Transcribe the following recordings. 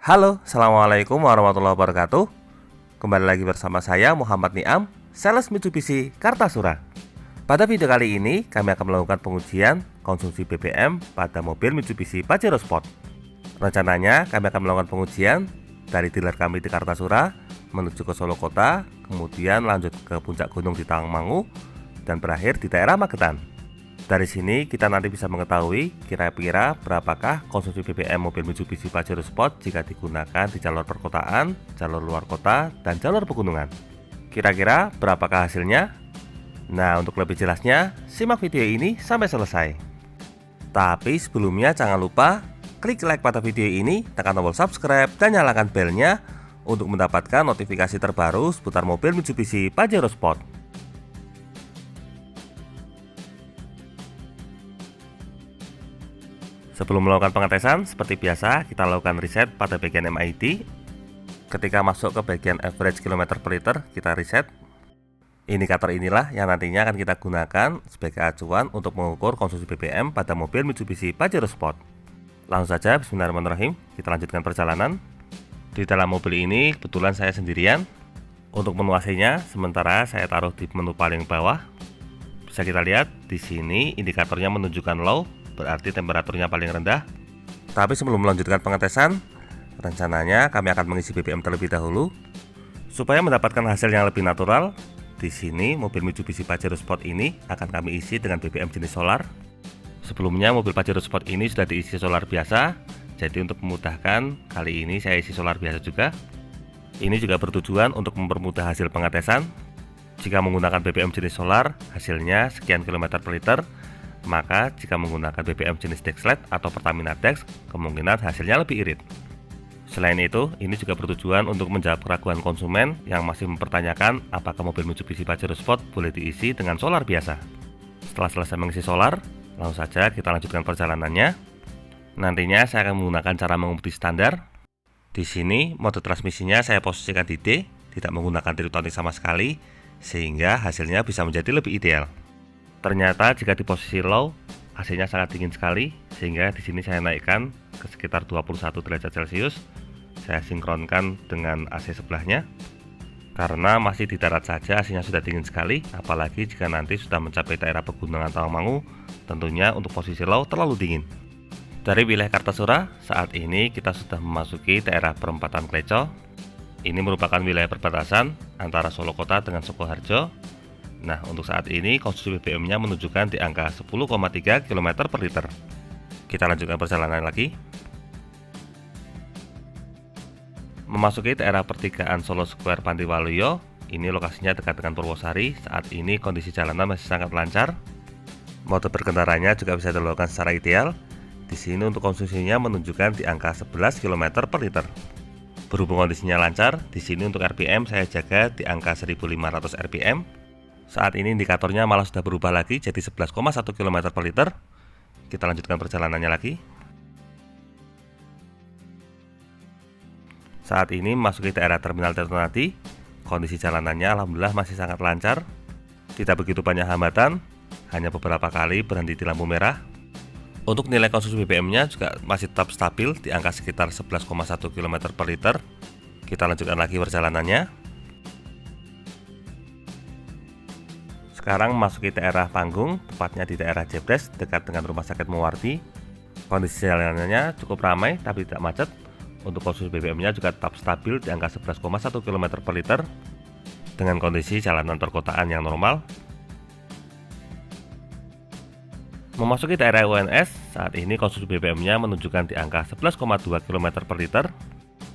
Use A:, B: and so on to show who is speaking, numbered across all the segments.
A: Halo, Assalamualaikum warahmatullahi wabarakatuh. Kembali lagi bersama saya Muhammad Niam, sales Mitsubishi Kartasura. Pada video kali ini kami akan melakukan pengujian konsumsi BBM pada mobil Mitsubishi Pajero Sport. Rencananya kami akan melakukan pengujian dari dealer kami di Kartasura menuju ke Solo Kota, kemudian lanjut ke puncak gunung di Tawangmangu, dan berakhir di daerah Magetan. Dari sini kita nanti bisa mengetahui kira-kira berapakah konsumsi BBM mobil Mitsubishi Pajero Sport jika digunakan di jalur perkotaan, jalur luar kota, dan jalur pegunungan. Kira-kira berapakah hasilnya? Nah, untuk lebih jelasnya, simak video ini sampai selesai. Tapi sebelumnya jangan lupa klik like pada video ini, tekan tombol subscribe, dan nyalakan belnya untuk mendapatkan notifikasi terbaru seputar mobil Mitsubishi Pajero Sport. Sebelum melakukan pengetesan, seperti biasa kita lakukan reset pada bagian MID. Ketika masuk ke bagian average kilometer per liter, kita reset. Indikator inilah yang nantinya akan kita gunakan sebagai acuan untuk mengukur konsumsi BBM pada mobil Mitsubishi Pajero Sport. Langsung saja, bismillahirrahmanirrahim, kita lanjutkan perjalanan. Di dalam mobil ini kebetulan saya sendirian. Untuk menu AC-nya sementara saya taruh di menu paling bawah. Bisa kita lihat di sini indikatornya menunjukkan low, berarti temperaturnya paling rendah. Tapi sebelum melanjutkan pengetesan, rencananya kami akan mengisi BBM terlebih dahulu supaya mendapatkan hasil yang lebih natural. Di sini mobil Mitsubishi Pajero Sport ini akan kami isi dengan BBM jenis solar. Sebelumnya mobil Pajero Sport ini sudah diisi solar biasa, jadi untuk memudahkan kali ini saya isi solar biasa juga. Ini juga bertujuan untuk mempermudah hasil pengetesan. Jika menggunakan BBM jenis solar, hasilnya sekian kilometer per liter. Maka jika menggunakan BBM jenis Dexlet atau Pertamina Dex, kemungkinan hasilnya lebih irit. Selain itu, ini juga bertujuan untuk menjawab keraguan konsumen yang masih mempertanyakan apakah mobil Mitsubishi Pajero Sport boleh diisi dengan solar biasa. Setelah selesai mengisi solar, langsung saja kita lanjutkan perjalanannya. Nantinya saya akan menggunakan cara mengemudi standar. Di sini mode transmisinya saya posisikan di D, tidak menggunakan tritonik sama sekali, sehingga hasilnya bisa menjadi lebih ideal. Ternyata jika di posisi low, AC-nya sangat dingin sekali, sehingga di sini saya naikkan ke sekitar 21 derajat Celcius. Saya sinkronkan dengan AC sebelahnya. Karena masih di darat saja AC-nya sudah dingin sekali, apalagi jika nanti sudah mencapai daerah pegunungan Tawangmangu, tentunya untuk posisi low terlalu dingin. Dari wilayah Kartasura, saat ini kita sudah memasuki daerah perempatan Kleco. Ini merupakan wilayah perbatasan antara Solo Kota dengan Sukoharjo. Nah, untuk saat ini konsumsi BBM-nya menunjukkan di angka 10,3 km per liter. Kita lanjutkan perjalanan lagi. Memasuki daerah pertigaan Solo Square Pantiwaluyo, ini lokasinya dekat dengan Purwosari. Saat ini kondisi jalanan masih sangat lancar. Mode berkendaranya juga bisa dilakukan secara ideal. Di sini untuk konsumsinya menunjukkan di angka 11 km per liter. Berhubung kondisinya lancar, di sini untuk RPM saya jaga di angka 1500 RPM. Saat ini indikatornya malah sudah berubah lagi jadi 11,1 km per liter. Kita lanjutkan perjalanannya lagi. Saat ini memasuki daerah Terminal Tirtonadi. Kondisi jalanannya alhamdulillah masih sangat lancar. Tidak begitu banyak hambatan, hanya beberapa kali berhenti di lampu merah. Untuk nilai konsumsi BBM-nya juga masih tetap stabil di angka sekitar 11,1 km per liter. Kita lanjutkan lagi perjalanannya. Sekarang memasuki daerah Panggung, tepatnya di daerah Jebres, dekat dengan Rumah Sakit Muwardi. Kondisi jalanannya cukup ramai tapi tidak macet. Untuk konsumsi BBM-nya juga tetap stabil di angka 11,1 km per liter dengan kondisi jalanan perkotaan yang normal. Memasuki daerah UNS, saat ini konsumsi BBM-nya menunjukkan di angka 11,2 km per liter.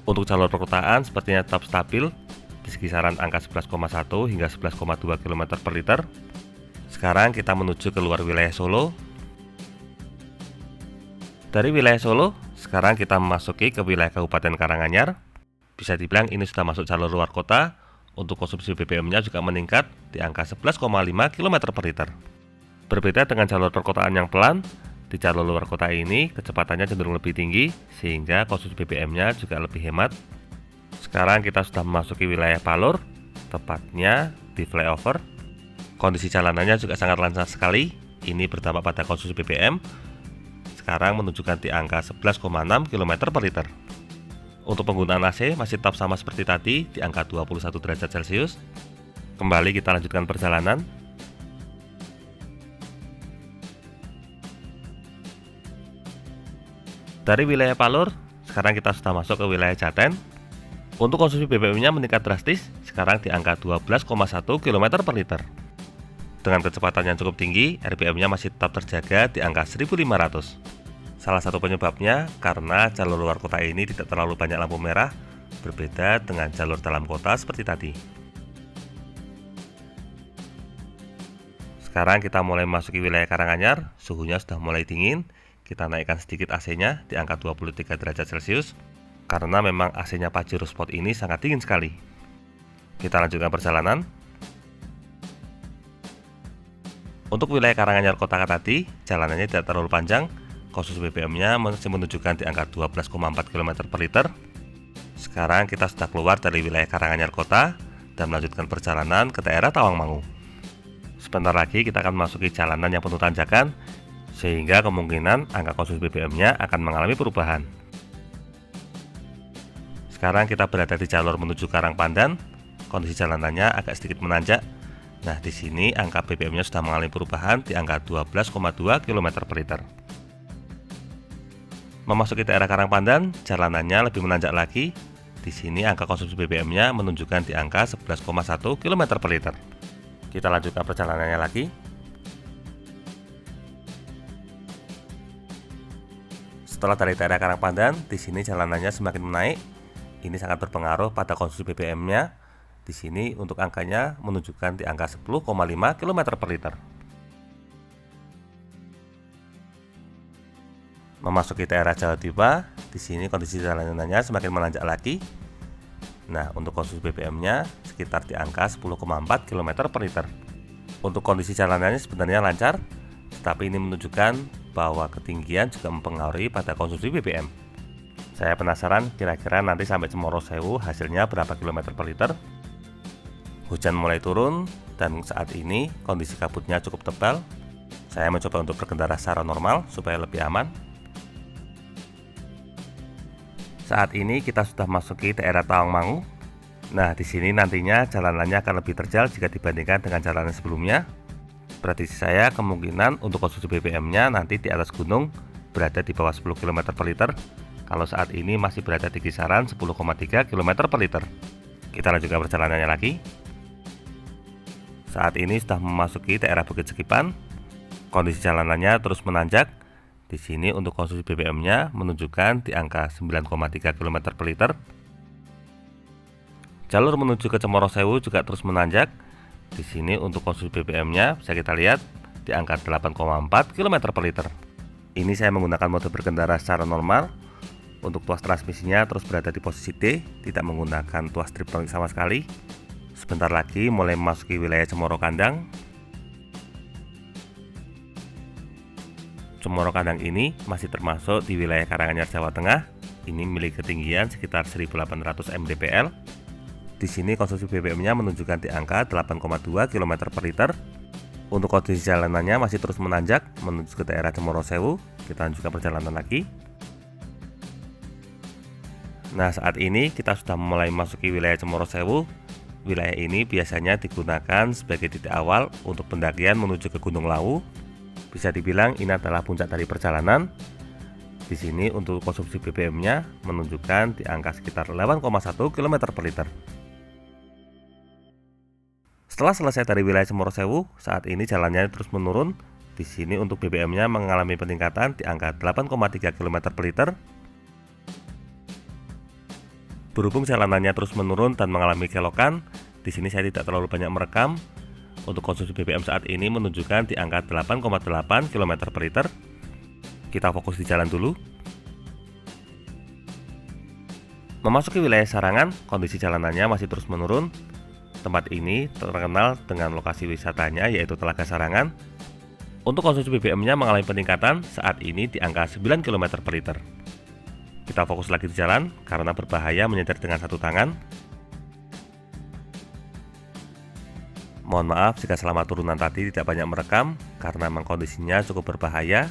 A: Untuk jalur perkotaan sepertinya tetap stabil di kisaran angka 11,1 hingga 11,2 km per liter. Sekarang kita menuju ke luar wilayah Solo. Dari wilayah Solo, sekarang kita memasuki ke wilayah Kabupaten Karanganyar. Bisa dibilang ini sudah masuk jalur luar kota. Untuk konsumsi BBM-nya juga meningkat di angka 11,5 km per liter. Berbeda dengan jalur perkotaan yang pelan, di jalur luar kota ini kecepatannya cenderung lebih tinggi, sehingga konsumsi BBM-nya juga lebih hemat. Sekarang kita sudah memasuki wilayah Palur, tepatnya di flyover. Kondisi jalanannya juga sangat lancar sekali. Ini berdampak pada konsumsi BBM. Sekarang menunjukkan di angka 11,6 km per liter. Untuk penggunaan AC masih tetap sama seperti tadi di angka 21 derajat Celcius. Kembali kita lanjutkan perjalanan. Dari wilayah Palur, sekarang kita sudah masuk ke wilayah Jaten. Untuk konsumsi BBM-nya meningkat drastis, sekarang di angka 12,1 km per liter. Dengan kecepatan yang cukup tinggi, RPM-nya masih tetap terjaga di angka 1500. Salah satu penyebabnya karena jalur luar kota ini tidak terlalu banyak lampu merah, berbeda dengan jalur dalam kota seperti tadi. Sekarang kita mulai memasuki wilayah Karanganyar, suhunya sudah mulai dingin. Kita naikkan sedikit AC-nya di angka 23 derajat Celcius, karena memang AC-nya Pajero Sport ini sangat dingin sekali. Kita lanjutkan perjalanan. Untuk wilayah Karanganyar kota tadi, jalanannya tidak terlalu panjang. Konsumsi BBM-nya masih menunjukkan di angka 12,4 km per liter. Sekarang kita sudah keluar dari wilayah Karanganyar kota dan melanjutkan perjalanan ke daerah Tawangmangu. Sebentar lagi kita akan memasuki jalanan yang penuh tanjakan, sehingga kemungkinan angka konsumsi BBM-nya akan mengalami perubahan. Sekarang kita berada di jalur menuju Karangpandan. Kondisi jalanannya agak sedikit menanjak. Nah, di sini angka BBM-nya sudah mengalami perubahan di angka 12,2 km per liter. Memasuki daerah Karangpandan, jalanannya lebih menanjak lagi. Di sini angka konsumsi BBM-nya menunjukkan di angka 11,1 km per liter. Kita lanjutkan perjalanannya lagi. Setelah dari daerah Karangpandan, di sini jalanannya semakin menaik. Ini sangat berpengaruh pada konsumsi BBM-nya. Di sini untuk angkanya menunjukkan di angka 10,5 km per liter. Memasuki daerah Jawa Tiba, di sini kondisi jalanannya semakin menanjak lagi. Nah, untuk konsumsi BBM-nya sekitar di angka 10,4 km per liter. Untuk kondisi jalanannya sebenarnya lancar, tetapi ini menunjukkan bahwa ketinggian juga mempengaruhi pada konsumsi BBM. Saya penasaran kira-kira nanti sampai Cemoro Sewu hasilnya berapa kilometer per liter. Hujan mulai turun dan saat ini kondisi kabutnya cukup tebal. Saya mencoba untuk berkendara secara normal supaya lebih aman. Saat ini kita sudah masuki daerah Tawangmangu. Nah, di sini nantinya jalanannya akan lebih terjal jika dibandingkan dengan jalanan sebelumnya. Prediksi saya kemungkinan untuk konsumsi BBM-nya nanti di atas gunung berada di bawah 10 km per liter. Kalau saat ini masih berada di kisaran 10,3 km per liter. Kita lanjutkan perjalanannya lagi. Saat ini sudah memasuki daerah Bukit Sekipan. Kondisi jalanannya terus menanjak. Di sini untuk konsumsi BBM-nya menunjukkan di angka 9,3 km per liter. Jalur menuju ke Cemoro Sewu juga terus menanjak. Di sini untuk konsumsi BBM-nya bisa kita lihat di angka 8,4 km per liter. Ini saya menggunakan mode berkendara secara normal. Untuk tuas transmisinya terus berada di posisi D, tidak menggunakan tuas triptonik sama sekali. Sebentar lagi mulai memasuki wilayah Cemoro Kandang. Cemoro Kandang ini masih termasuk di wilayah Karanganyar Jawa Tengah. Ini memiliki ketinggian sekitar 1800 mdpl. Di sini konsumsi BBM-nya menunjukkan di angka 8,2 km per liter. Untuk kondisi jalanannya masih terus menanjak menuju ke daerah Cemoro Sewu. Kita lanjutkan perjalanan lagi. Nah, saat ini kita sudah mulai memasuki wilayah Cemoro Sewu. Wilayah ini biasanya digunakan sebagai titik awal untuk pendakian menuju ke Gunung Lawu. Bisa dibilang ini adalah puncak dari perjalanan. Di sini untuk konsumsi BBM-nya menunjukkan di angka sekitar 8,1 km per liter. Setelah selesai dari wilayah Cemoro Sewu, saat ini jalannya terus menurun. Di sini untuk BBM-nya mengalami peningkatan di angka 8,3 km per liter. Berhubung jalanannya terus menurun dan mengalami kelokan, di sini saya tidak terlalu banyak merekam. Untuk konsumsi BBM saat ini menunjukkan di angka 8,8 km per liter. Kita fokus di jalan dulu. Memasuki wilayah Sarangan, kondisi jalanannya masih terus menurun. Tempat ini terkenal dengan lokasi wisatanya yaitu Telaga Sarangan. Untuk konsumsi BBM-nya mengalami peningkatan saat ini di angka 9 km per liter. Kita fokus lagi di jalan karena berbahaya menyetir dengan satu tangan. Mohon maaf jika selama turunan tadi tidak banyak merekam karena memang kondisinya cukup berbahaya.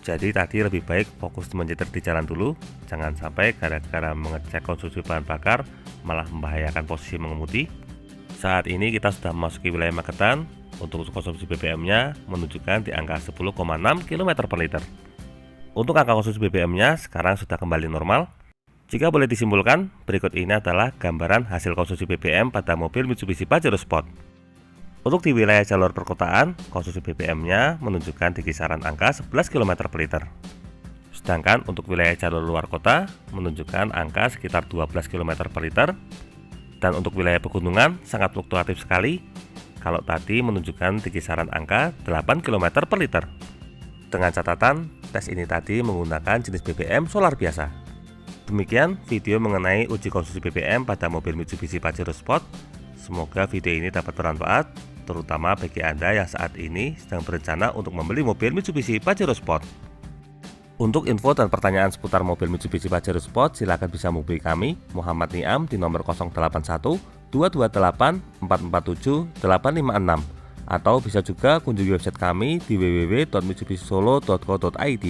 A: Jadi tadi lebih baik fokus menyetir di jalan dulu, jangan sampai gara-gara mengecek konsumsi bahan bakar malah membahayakan posisi mengemudi. Saat ini kita sudah memasuki wilayah Magetan. Untuk konsumsi BBM-nya menunjukkan di angka 10,6 km per liter. Untuk angka konsumsi BBM-nya sekarang sudah kembali normal. Jika boleh disimpulkan, berikut ini adalah gambaran hasil konsumsi BBM pada mobil Mitsubishi Pajero Sport. Untuk di wilayah jalur perkotaan, konsumsi BBM-nya menunjukkan di kisaran angka 11 km per liter. Sedangkan untuk wilayah jalur luar kota menunjukkan angka sekitar 12 km per liter. Dan untuk wilayah pegunungan sangat fluktuatif sekali. Kalau tadi menunjukkan di kisaran angka 8 km per liter. Dengan catatan, tes ini tadi menggunakan jenis BBM solar biasa. Demikian video mengenai uji konsumsi BBM pada mobil Mitsubishi Pajero Sport. Semoga video ini dapat bermanfaat, terutama bagi Anda yang saat ini sedang berencana untuk membeli mobil Mitsubishi Pajero Sport. Untuk info dan pertanyaan seputar mobil Mitsubishi Pajero Sport, silakan bisa menghubungi kami, Muhammad Niam, di nomor 081 228 447 856, atau bisa juga kunjungi website kami di www.mitsubishisolo.co.id.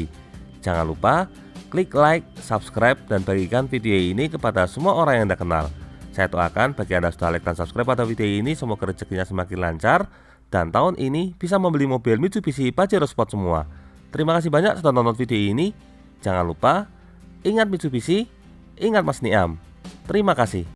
A: Jangan lupa klik like, subscribe, dan bagikan video ini kepada semua orang yang Anda kenal. Saya doakan bagi Anda sudah like dan subscribe pada video ini, semoga rezekinya semakin lancar dan tahun ini bisa membeli mobil Mitsubishi Pajero Sport semua. Terima kasih banyak sudah nonton video ini. Jangan lupa ingat Mitsubishi, ingat Mas Niam. Terima kasih.